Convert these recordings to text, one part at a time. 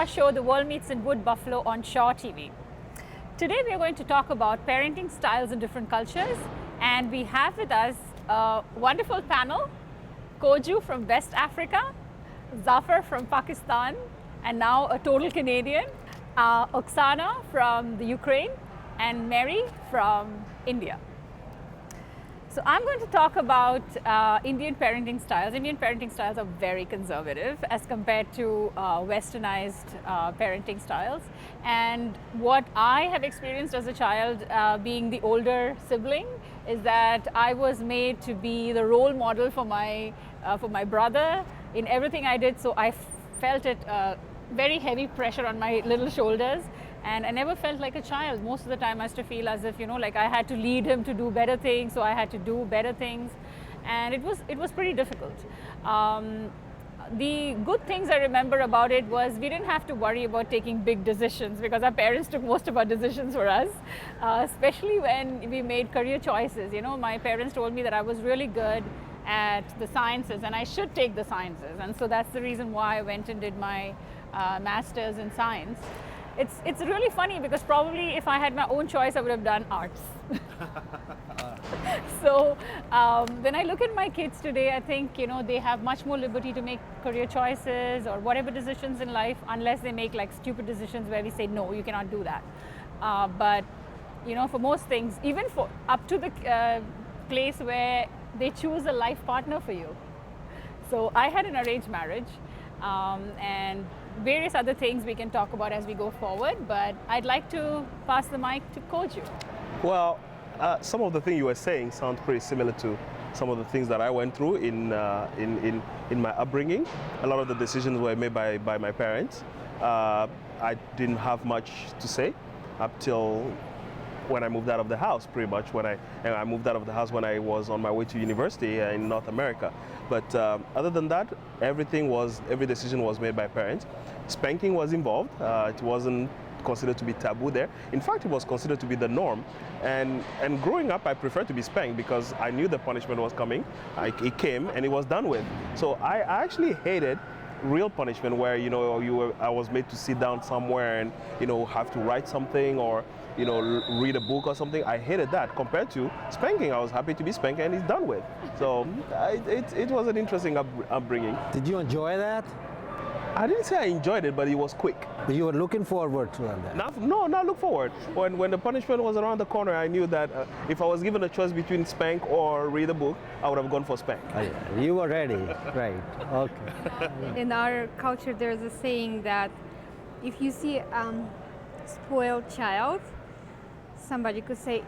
our show, The World Meets in Wood Buffalo on Shaw TV. Today we are going to talk about parenting styles in different cultures, and we have with us a wonderful panel, Koju from West Africa, Zafar from Pakistan, and now a total Canadian, Oksana from the Ukraine, and Mary from India. So I'm going to talk about Indian parenting styles. Indian parenting styles are very conservative as compared to westernized parenting styles. And what I have experienced as a child, being the older sibling, is that I was made to be the role model for my brother in everything I did. So I felt it very heavy pressure on my little shoulders. And I never felt like a child. Most of the time I used to feel as if, like I had to lead him to do better things, so I had to do better things. And it was pretty difficult. The good things I remember about it was we didn't have to worry about taking big decisions because our parents took most of our decisions for us, especially when we made career choices. My parents told me that I was really good at the sciences and I should take the sciences. And so that's the reason why I went and did my master's in science. It's really funny because probably if I had my own choice, I would have done arts. So when I look at my kids today, I think they have much more liberty to make career choices or whatever decisions in life, unless they make like stupid decisions where we say no, you cannot do that. But for most things, even for up to the place where they choose a life partner for you. So I had an arranged marriage, and various other things we can talk about as we go forward, but I'd like to pass the mic to Koju. Well, some of the things you were saying sound pretty similar to some of the things that I went through in my upbringing. A lot of the decisions were made by my parents. I didn't have much to say up till when I moved out of the house, pretty much. I moved out of the house when I was on my way to university in North America. But other than that, every decision was made by parents. Spanking was involved. It wasn't considered to be taboo there. In fact, it was considered to be the norm. And growing up, I preferred to be spanked because I knew the punishment was coming. It came and it was done with. So I actually hated real punishment where I was made to sit down somewhere and have to write something or read a book or something. I hated that compared to spanking. I was happy to be spanked and it's done with. So it was an interesting upbringing. Did you enjoy that? I didn't say I enjoyed it, but it was quick. You were looking forward to that? Not look forward. When the punishment was around the corner, I knew that if I was given a choice between spank or read a book, I would have gone for spank. Oh, yeah. You were ready, right? Okay. In our culture, there's a saying that if you see a spoiled child, somebody could say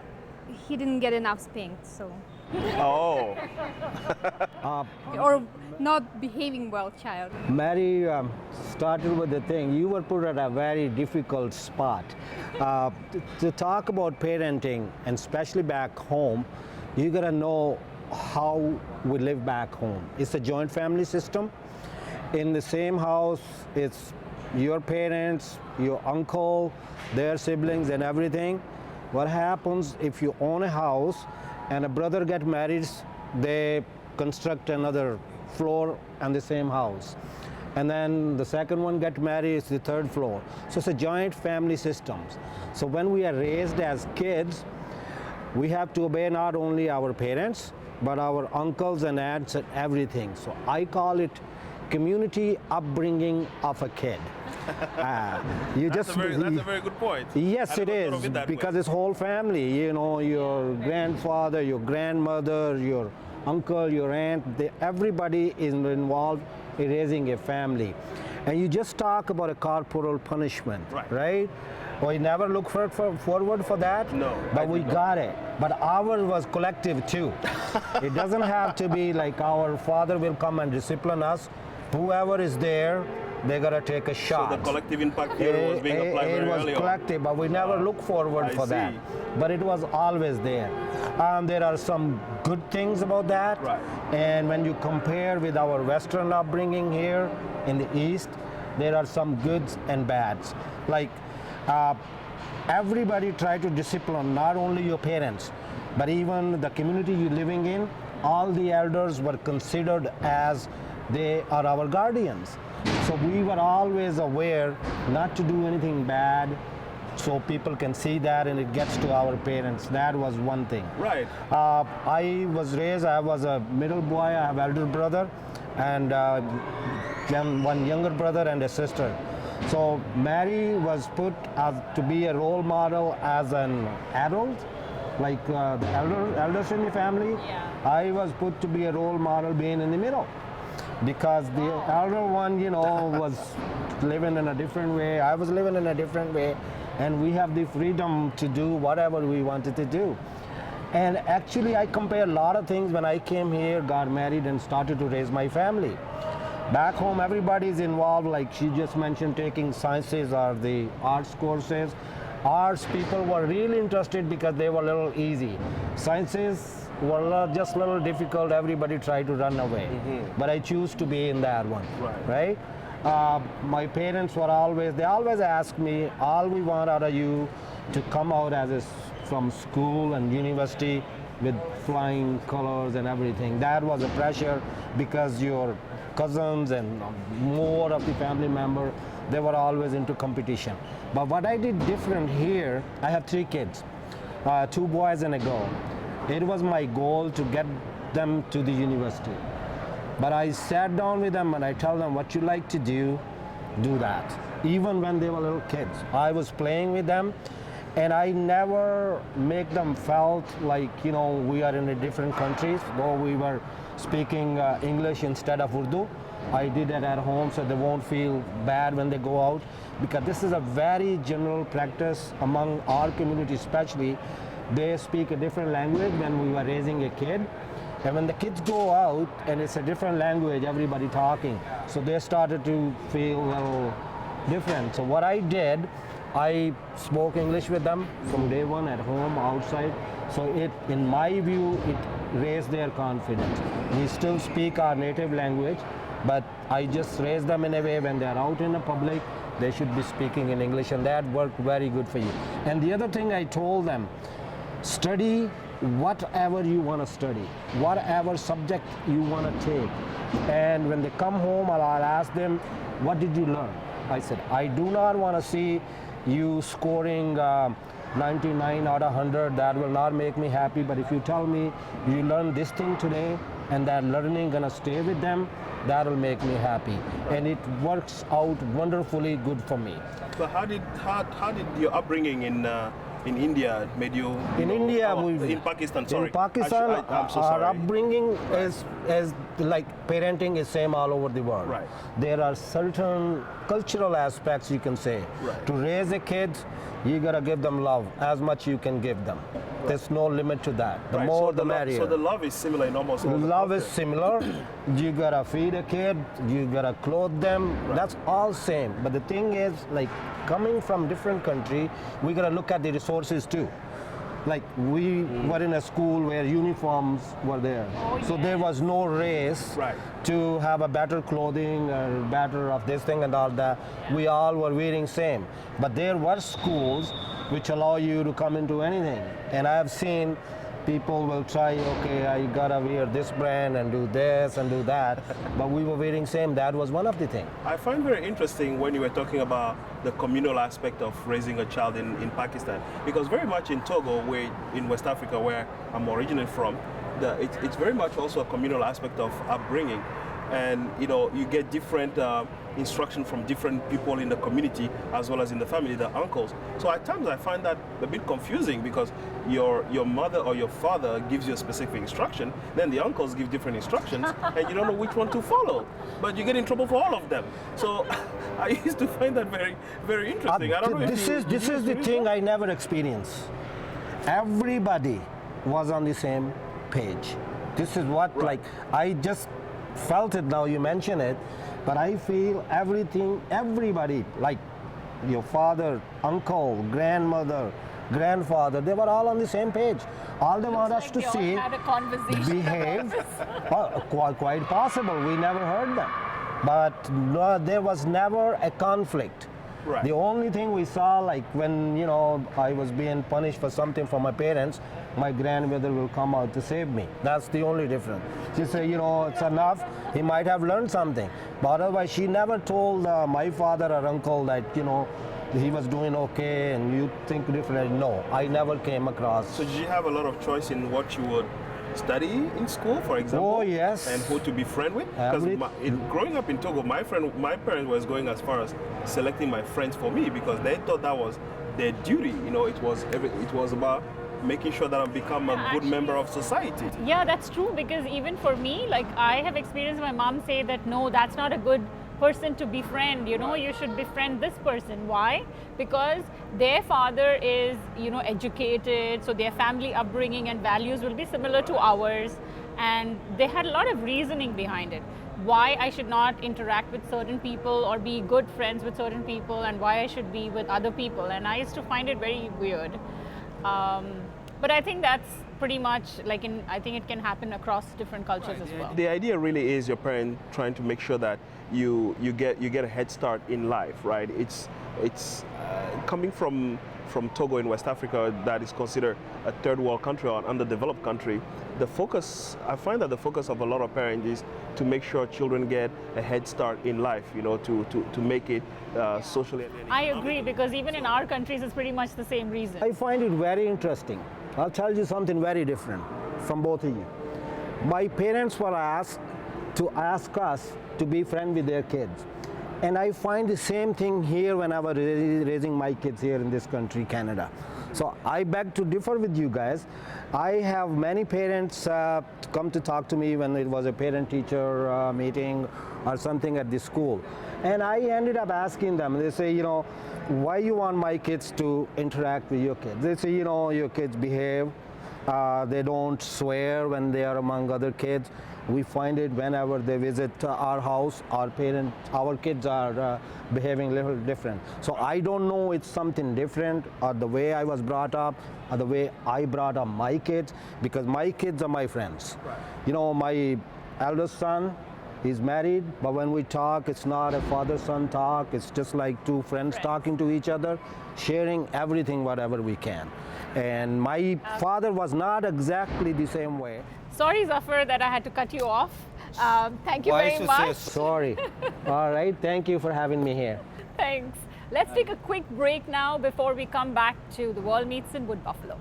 he didn't get enough spanked, so. Oh. Or not behaving well child. Mary started with the thing. You were put at a very difficult spot. To talk about parenting, and especially back home, you gotta know how we live back home. It's a joint family system. In the same house, it's your parents, your uncle, their siblings and everything. What happens if you own a house and a brother gets married, they construct another floor on the same house. And then the second one gets married, it's the third floor. So it's a joint family system. So when we are raised as kids, we have to obey not only our parents, but our uncles and aunts and everything. So I call it community upbringing of a kid. That's a very good point. Yes, it is, because it's whole family. Your grandfather, your grandmother, your uncle, your aunt, everybody is involved in raising a family. And you just talk about a corporal punishment, right? We never look forward for that. No. But we got it. But ours was collective too. It doesn't have to be like our father will come and discipline us. Whoever is there, they gotta take a shot. So the collective impact here was being applied very early on. It was collective, but we never look forward for that. But it was always there. There are some good things about that. Right. And when you compare with our Western upbringing here in the East, there are some goods and bads. Like everybody try to discipline not only your parents, but even the community you're living in. All the elders were considered as they are our guardians. So we were always aware not to do anything bad, so people can see that and it gets to our parents. That was one thing. Right. I was raised, I was a middle boy, I have elder brother and one younger brother and a sister. So Mary was put as to be a role model as an adult, like the elders in the family. Yeah. I was put to be a role model being in the middle, because the elder one, was living in a different way. I was living in a different way, and we have the freedom to do whatever we wanted to do. And actually, I compare a lot of things when I came here, got married, and started to raise my family. Back home, everybody's involved, like she just mentioned, taking sciences or the arts courses. Arts people were really interested because they were a little easy. Sciences were just a little difficult. Everybody tried to run away. But I choose to be in that one, right? My parents were they always asked me, all we want out of you to come out from school and university with flying colors and everything. That was a pressure because your cousins and more of the family member, they were always into competition. But what I did different here, I have 3 kids, 2 boys and a girl. It was my goal to get them to the university. But I sat down with them and I tell them, what you like to do that. Even when they were little kids, I was playing with them, and I never make them felt like, we are in a different countries, or we were speaking English instead of Urdu. I did that at home so they won't feel bad when they go out, because this is a very general practice among our community especially. They speak a different language when we were raising a kid. And when the kids go out and it's a different language, everybody talking, so they started to feel a little different. So what I did, I spoke English with them from day one, at home, outside. So in my view, it raised their confidence. We still speak our native language, but I just raise them in a way when they're out in the public, they should be speaking in English, and that worked very good for you. And the other thing I told them, study whatever you want to study, whatever subject you want to take. And when they come home, I'll ask them, what did you learn? I said, I do not want to see you scoring 99 out of 100. That will not make me happy. But if you tell me you learned this thing today and that learning gonna stay with them, that will make me happy. And it works out wonderfully good for me. So how did your upbringing in India made you? In Pakistan. Sorry. In Pakistan, I'm so our sorry. upbringing is like parenting is same all over the world. Right. There are certain cultural aspects you can say. Right. To raise a kid, you gotta give them love as much you can give them. Right. There's no limit to that. The Right. more, So the merrier. So the love is similar in almost all the Love is cultures. similar. You gotta feed a kid, you gotta clothe them. Right. That's all same. But the thing is, like, coming from different country, we gotta look at the resources too. Like, we were in a school where uniforms were there. So there was no race Right. to have a better clothing or better of this thing and all that. We all were wearing same. But there were schools which allow you to come into anything. And I have seen people will try, okay, I gotta wear this brand and do this and do that. But we were wearing same. That was one of the things. I find very interesting when you were talking about the communal aspect of raising a child in Pakistan, because very much in Togo, in West Africa, where I'm originally from, it's very much also a communal aspect of upbringing. And you get different instruction from different people in the community as well as in the family, the uncles. So at times I find that a bit confusing, because your mother or your father gives you a specific instruction, then the uncles give different instructions, and you don't know which one to follow. But you get in trouble for all of them. So I used to find that very, very interesting. I don't know. This is the thing I never experienced. Everybody was on the same page. This is what, Right. like, I just felt it now you mention it, but I feel everybody, like your father, uncle, grandmother, grandfather, they were all on the same page. All they want us to They all see, had a conversation. behave. Quite possible, we never heard them. But no, there was never a conflict. Right. The only thing we saw, like when, you know, I was being punished for something from my parents, my grandmother will come out to save me. That's the only difference. She say, you know, it's enough. He might have learned something. But otherwise, she never told my father or uncle that, you know, he was doing okay and you think differently. No, I never came across. So did you have a lot of choice in what you would study in school, for example? Oh, yes. And who to be friend with? Because growing up in Togo, my parents was going as far as selecting my friends for me because they thought that was their duty. You know, it was about making sure that I become a good member of society. Yeah, that's true, because even for me, like I have experienced my mom say that no, that's not a good person to befriend, you know, you should befriend this person. Why? Because their father is, you know, educated, so their family upbringing and values will be similar to ours, and they had a lot of reasoning behind it. Why I should not interact with certain people or be good friends with certain people, and why I should be with other people, and I used to find it very weird. But I think that's pretty much like I think it can happen across different cultures as well. The idea really is your parent trying to make sure that you get a head start in life, right? It's coming from Togo in West Africa, that is considered a third world country or an underdeveloped country. I find that the focus of a lot of parents is to make sure children get a head start in life, you know, to make it socially. I agree, because even in our countries it's pretty much the same reason. I find it very interesting. I'll tell you something very different from both of you. My parents were asked to ask us to be friends with their kids. And I find the same thing here when I was raising my kids here in this country, Canada. So I beg to differ with you guys. I have many parents come to talk to me when it was a parent-teacher meeting or something at the school. And I ended up asking them, they say, you know, why you want my kids to interact with your kids? They say, you know, your kids behave, they don't swear when they are among other kids. We find it whenever they visit our house, our kids are behaving a little different. So I don't know it's something different, or the way I was brought up, or the way I brought up my kids, because my kids are my friends. Right. You know, my eldest son, he's married, but when we talk, it's not a father-son talk. It's just like two friends talking to each other, sharing everything, whatever we can. And my father was not exactly the same way. Sorry, Zafar, that I had to cut you off. Thank you very much. Sorry. All right, thank you for having me here. Thanks. Let's take a quick break now before we come back to The World Meets in Wood Buffalo.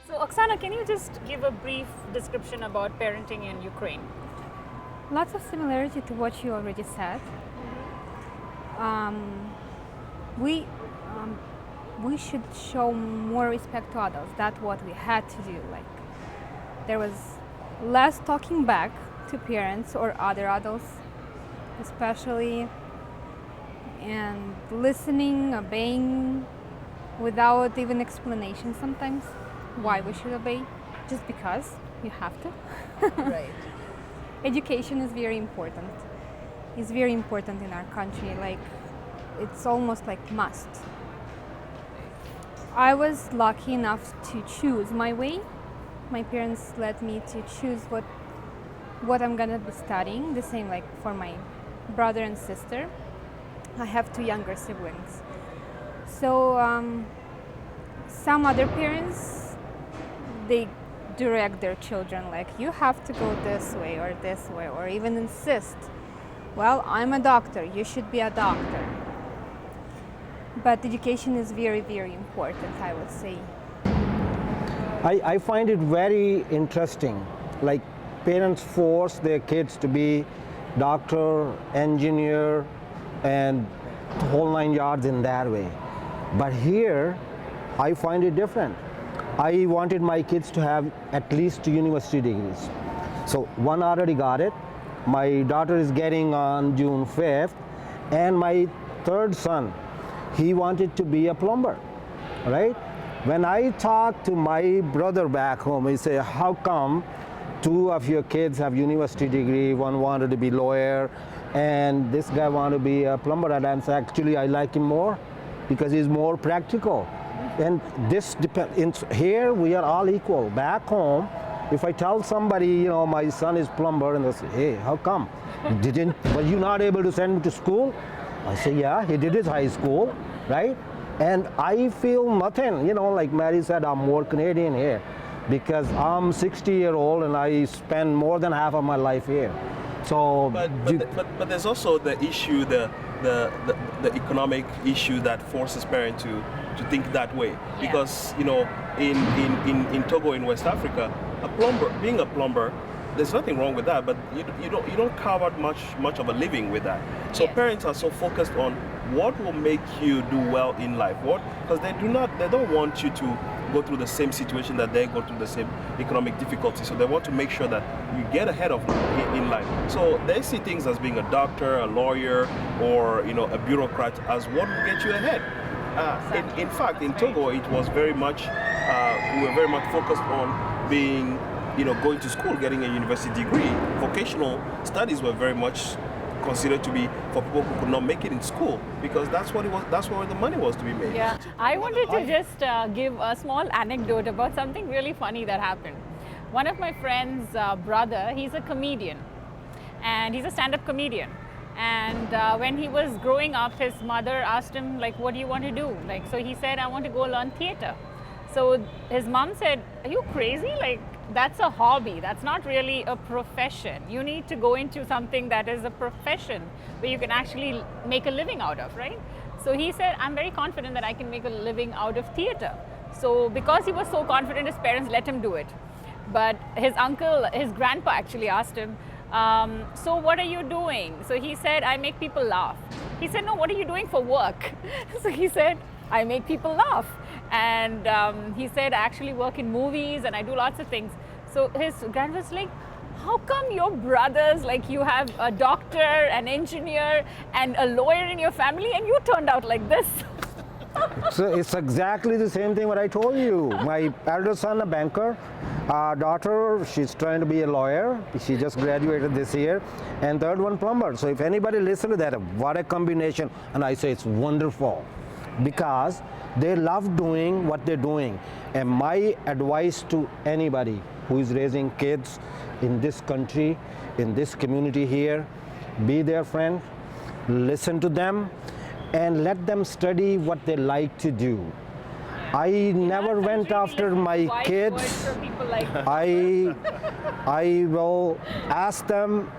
So, Oksana, can you just give a brief description about parenting in Ukraine? Lots of similarity to what you already said. We should show more respect to adults. That's what we had to do. Like, there was less talking back to parents or other adults, especially, and listening, obeying, without even explanation sometimes why we should obey, just because you have to. Right. Education is very important. It's very important in our country. Like, it's almost like must. I was lucky enough to choose my way. My parents let me to choose what I'm gonna be studying. The same like for my brother and sister. I have two younger siblings. So some other parents, they direct their children like, you have to go this way, or even insist, well, I'm a doctor, you should be a doctor. But education is very, very important, I would say. I find it very interesting. Like, parents force their kids to be doctor, engineer, and the whole 9 yards in that way. But here, I find it different. I wanted my kids to have at least 2 university degrees. So one already got it. My daughter is getting on June 5th. And my third son, he wanted to be a plumber, right? When I talk to my brother back home, he say, how come 2 of your kids have university degree, one wanted to be lawyer, and this guy wanted to be a plumber? And I'm saying, actually, I like him more because he's more practical. And this depends. Here we are all equal. Back home, If I tell somebody, my son is plumber, and they say, hey, how come? Were you not able to send him to school? I say, yeah, he did his high school, right? And I feel nothing, like Mary said, I'm more Canadian here because I'm 60-year-old and I spend more than half of my life here. So, but there's also the issue, the economic issue that forces parents to think that way. Because in Togo, in West Africa, being a plumber, there's nothing wrong with that, but you don't carve out much of a living with that. So parents are so focused on what will make you do well in life, because they don't want you to go through the same situation that they go through, the same economic difficulty. So they want to make sure that you get ahead of in life. So they see things as being a doctor, a lawyer, or a bureaucrat as what will get you ahead. In fact, in Togo, it was very much we were very much focused on being, going to school, getting a university degree. Vocational studies were very much considered to be for people who could not make it in school, because that's what it was. That's where the money was to be made. Yeah, I wanted to just give a small anecdote about something really funny that happened. One of my friend's brother, he's a comedian, and he's a stand-up comedian. And when he was growing up, his mother asked him, like, what do you want to do? So he said, I want to go learn theater. So his mom said, are you crazy? That's a hobby. That's not really a profession. You need to go into something that is a profession where you can actually make a living out of, right? So he said, I'm very confident that I can make a living out of theater. So because he was so confident, his parents let him do it. But his grandpa actually asked him, so what are you doing? So he said, I make people laugh. He said, no, what are you doing for work? So he said, I make people laugh. And he said, I actually work in movies and I do lots of things. So his grandpa was like, how come your brothers, you have a doctor, an engineer, and a lawyer in your family, and you turned out like this? So it's exactly the same thing what I told you. My elder son, a banker, daughter, she's trying to be a lawyer. She just graduated this year. And third one, plumber. So if anybody listen to that, what a combination. And I say it's wonderful because they love doing what they're doing. And my advice to anybody who is raising kids in this country, in this community here, be their friend, listen to them, and let them study what they like to do. I never went after my kids. I will ask them,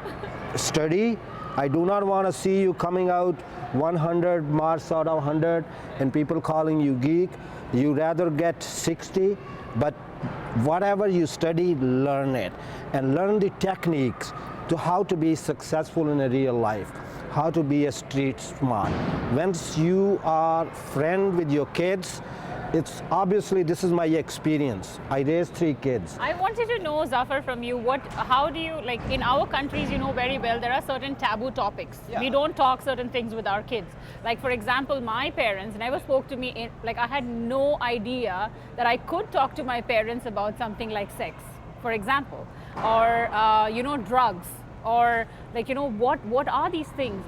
study. I do not want to see you coming out 100 marks out of 100 and people calling you geek. You rather get 60, but whatever you study, learn it and learn the techniques to how to be successful in a real life, how to be a street smart. Once you are friend with your kids, it's obviously, this is my experience. I raised 3 kids. I wanted to know, Zafar, from you, how do you, in our countries, you know very well, there are certain taboo topics. Yeah. We don't talk certain things with our kids. For example, my parents never spoke to me, I had no idea that I could talk to my parents about something like sex, for example, or, drugs, or, what are these things?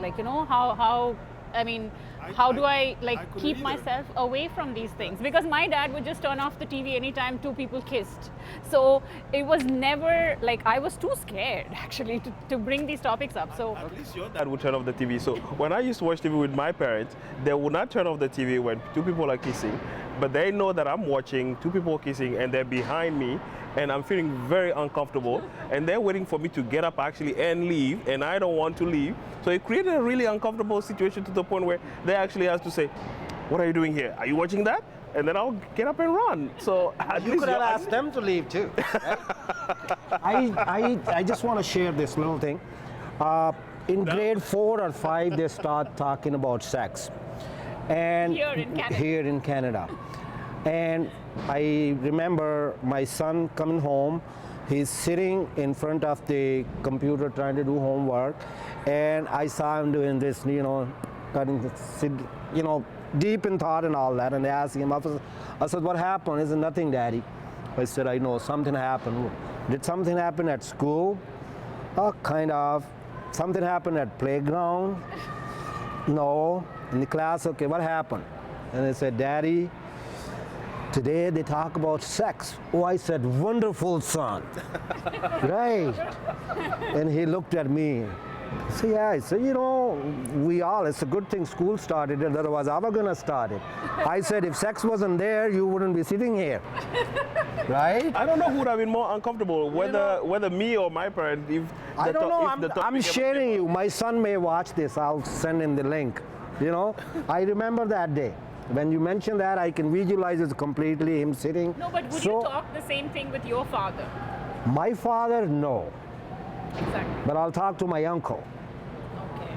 How do I keep myself away from these things? Because my dad would just turn off the TV anytime 2 people kissed. So it was never I was too scared actually to bring these topics up. So at least your dad would turn off the TV. So when I used to watch TV with my parents, they would not turn off the TV when 2 people are kissing, but they know that I'm watching 2 people kissing and they're behind me and I'm feeling very uncomfortable and they're waiting for me to get up actually and leave, and I don't want to leave. So it created a really uncomfortable situation to the point where they actually have to say, what are you doing here? Are you watching that? And then I'll get up and run. So you could have asked them to leave too. Right? I just want to share this little thing. In grade 4 or 5, they start talking about sex. And here in Canada. And I remember my son coming home. He's sitting in front of the computer trying to do homework, and I saw him doing this, deep in thought and all that, and I asked him, I said, what happened? He said, nothing, Daddy. I said, I know, something happened. Did something happen at school? Oh, kind of. Something happened at playground? No. In the class? Okay, what happened? And I said, Daddy, Today they talk about sex. Oh, I said, wonderful, son. Right. And he looked at me. So yeah, I said, it's a good thing school started it, otherwise I was gonna start it. I said, if sex wasn't there, you wouldn't be sitting here. Right? I don't know who would have been more uncomfortable, whether me or my parent. I don't know, I'm sharing you. My son may watch this, I'll send him the link. I remember that day. When you mentioned that, I can visualize it completely, him sitting. No, but would you talk the same thing with your father? My father, no. Exactly. But I'll talk to my uncle.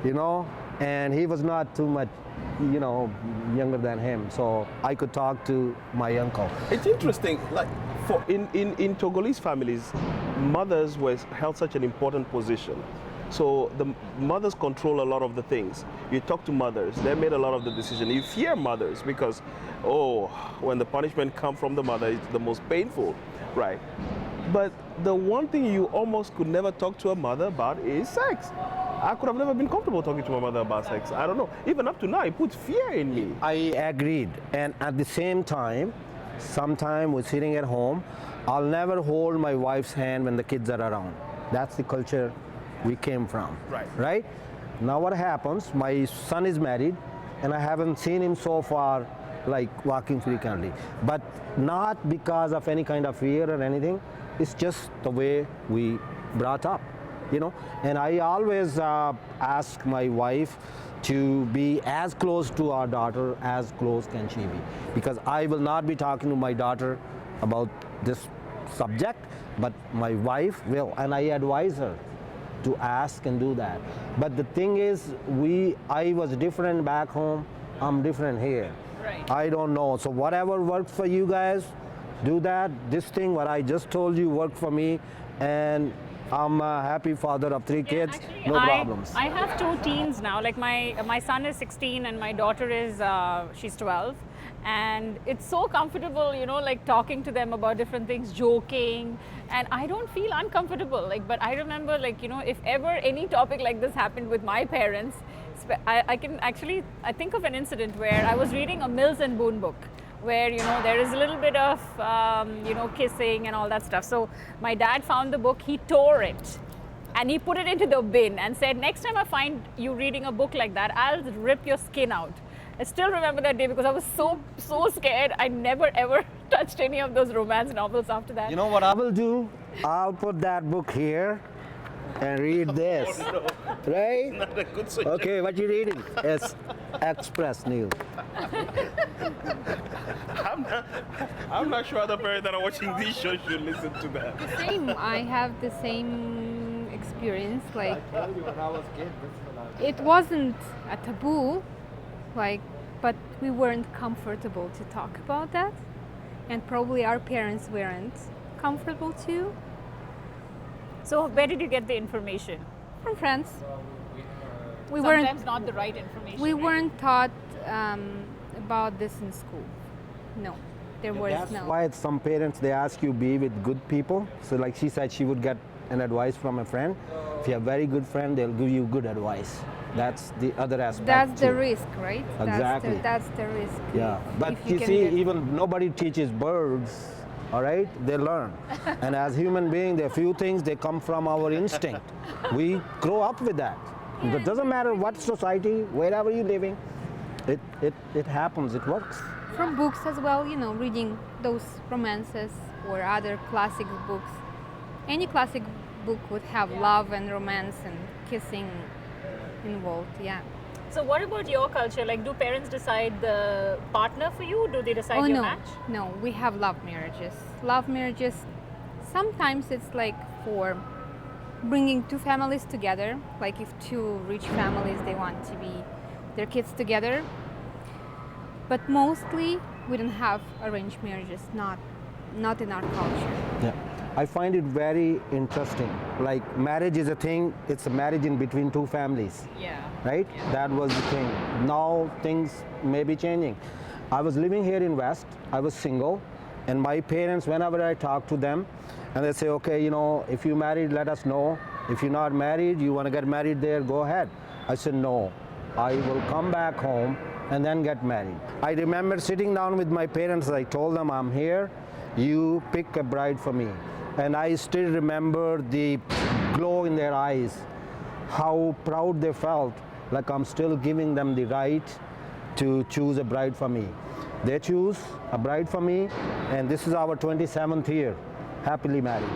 Okay. And he was not too much, younger than him. So I could talk to my uncle. It's interesting, like in Togolese families, mothers were held such an important position. So the mothers control a lot of the things. You talk to mothers, they made a lot of the decision. You fear mothers because, when the punishment comes from the mother, it's the most painful, right? But the one thing you almost could never talk to a mother about is sex. I could have never been comfortable talking to my mother about sex. I don't know. Even up to now, it puts fear in me. I agreed. And at the same time, sometime we're sitting at home, I'll never hold my wife's hand when the kids are around. That's the culture we came from. Right? Now what happens, my son is married, and I haven't seen him so far like walking frequently. But not because of any kind of fear or anything. It's just the way we brought up, And I always ask my wife to be as close to our daughter as close can she be. Because I will not be talking to my daughter about this subject, but my wife will, and I advise her to ask and do that. But the thing is, I was different back home, I'm different here. Right. I don't know. So whatever works for you guys, do that. This thing, what I just told you, worked for me, and I'm a happy father of 3 kids, actually, no problems. I have 2 teens now. Like my son is 16 and my daughter is she's 12. And it's so comfortable, like talking to them about different things, joking, and I don't feel uncomfortable. But I remember, if ever any topic like this happened with my parents, I think of an incident where I was reading a Mills and Boon book, where there is a little bit of kissing and all that stuff. So my dad found the book, he tore it, and he put it into the bin and said, next time I find you reading a book like that, I'll rip your skin out. I still remember that day because I was so scared. I never ever touched any of those romance novels after that. You know what I will do? I'll put that book here and read this. No. Right? Not a good suggestion. Okay, what you reading? It's Express News. I'm not sure other parents that are watching these shows should listen to that. Same. I have the same experience. I told you when I was a kid, It wasn't a taboo, but we weren't comfortable to talk about that, and probably our parents weren't comfortable too. So where did you get the information? From friends. Sometimes not the right information. We right? weren't taught about this in school. No, there was that's no. why some parents, they ask you be with good people. So like she said, she would get an advice from a friend. If you have a very good friend, they'll give you good advice. That's the other aspect. That's the too. risk, right? Exactly. That's the risk. Yeah, but If you can see, get- even nobody teaches birds, all right? They learn. And as human beings, there are few things, they come from our instinct. We grow up with that. It doesn't matter what society, wherever you're living, it happens, it works. From books as well, reading those romances or other classic books. Any classic book would have love and romance and kissing involved, yeah. So what about your culture? Do parents decide the partner for you? Do they decide your no, match? no, we have love marriages. Love marriages, sometimes it's for bringing 2 families together, if 2 rich families, they want to be their kids together. But mostly we don't have arranged marriages, not in our culture. Yeah. I find it very interesting. Marriage is a thing, it's a marriage in between 2 families. Yeah. Right? Yeah. That was the thing. Now things may be changing. I was living here in West, I was single, and my parents, whenever I talk to them, and they say, okay, if you're married, let us know. If you're not married, you want to get married there, go ahead. I said, no, I will come back home and then get married. I remember sitting down with my parents. I told them, I'm here, you pick a bride for me. And I still remember the glow in their eyes, how proud they felt, like I'm still giving them the right to choose a bride for me. They choose a bride for me, and this is our 27th year, happily married.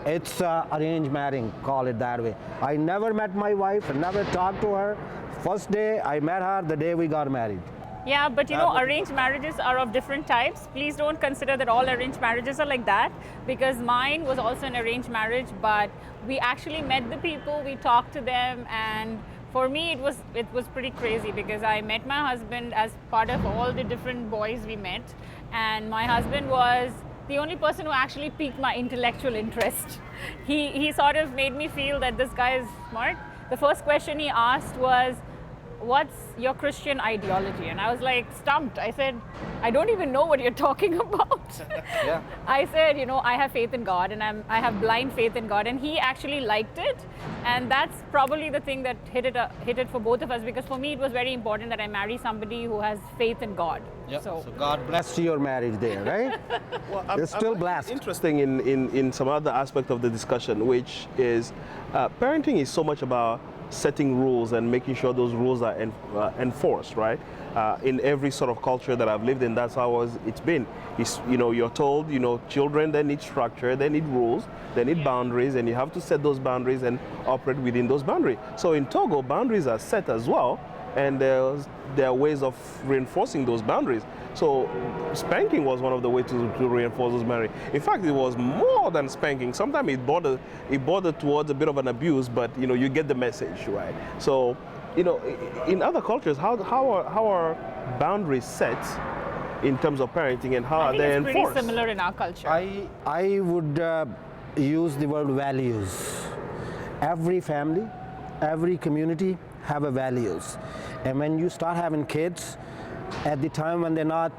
It's arranged marrying, call it that way. I never met my wife, never talked to her. First day I met her, the day we got married. Yeah, but you know, arranged marriages are of different types. Please don't consider that all arranged marriages are like that, because mine was also an arranged marriage, but we actually met the people, we talked to them, and for me it was pretty crazy because I met my husband as part of all the different boys we met, and my husband was the only person who actually piqued my intellectual interest. He sort of made me feel that this guy is smart. The first question he asked was, what's your Christian ideology? And I was like stumped. I said, I don't even know what you're talking about. Yeah. I said, you know, I have faith in God, and I have blind faith in God, and he actually liked it. And that's probably the thing that hit it for both of us, because for me it was very important that I marry somebody who has faith in God. Yep. So God bless your marriage there, right? Well, it's still blessed. Interesting in some other aspect of the discussion, which is parenting is so much about setting rules and making sure those rules are enforced, right? In every sort of culture that I've lived in, that's how it's been. You know, you're told, you know, children, they need structure, they need rules, they need boundaries, and you have to set those boundaries and operate within those boundaries. So in Togo, boundaries are set as well, and there are ways of reinforcing those boundaries. So spanking was one of the ways to reinforce those boundaries. In fact, it was more than spanking. Sometimes it bordered towards a bit of an abuse, but you know, you get the message, right? So, you know, in other cultures, how are boundaries set in terms of parenting, and how are they enforced? It's pretty similar in our culture. I would use the word values. Every family, every community have a values, and when you start having kids, at the time when they not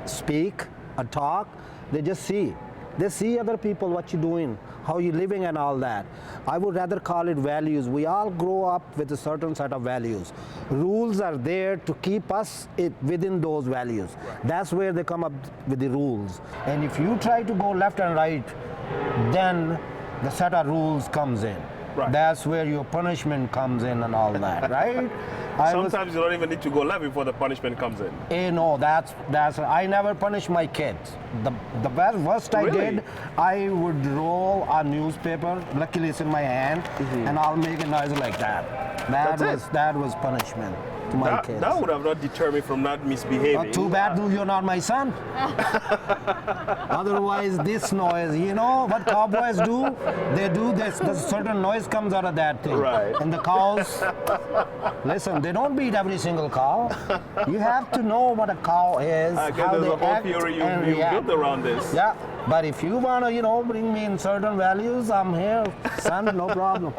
speak or talk, they just see. They see other people, what you're doing, how you're living and all that. I would rather call it values. We all grow up with a certain set of values. Rules are there to keep us within those values. That's where they come up with the rules. And if you try to go left and right, then the set of rules comes in. Right. That's where your punishment comes in and all that, right? Sometimes you don't even need to go left before the punishment comes in. No, that's I never punish my kids. The worst I Really? did, I would roll a newspaper. Luckily, it's in my hand, and I'll make a noise like that. That was punishment to my kids. That would have not deterred me from not misbehaving. Too bad you're not my son. Otherwise, this noise, you know what cowboys do? They do this. There's certain noise comes out of that thing. Right. And the cows, listen, they don't beat every single cow. You have to know what a cow is, I guess how there's they a whole act theory and you react. built around this. Yeah, but if you want to, you know, bring me in certain values, I'm here, son, no problem.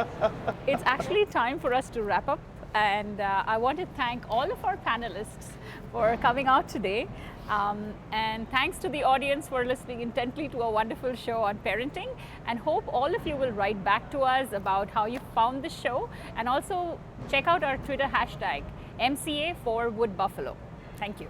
It's actually time for us to wrap up, and I want to thank all of our panelists for coming out today, and thanks to the audience for listening intently to a wonderful show on parenting, and hope all of you will write back to us about how you found the show, and also check out our Twitter hashtag MCA for Wood Buffalo. Thank you.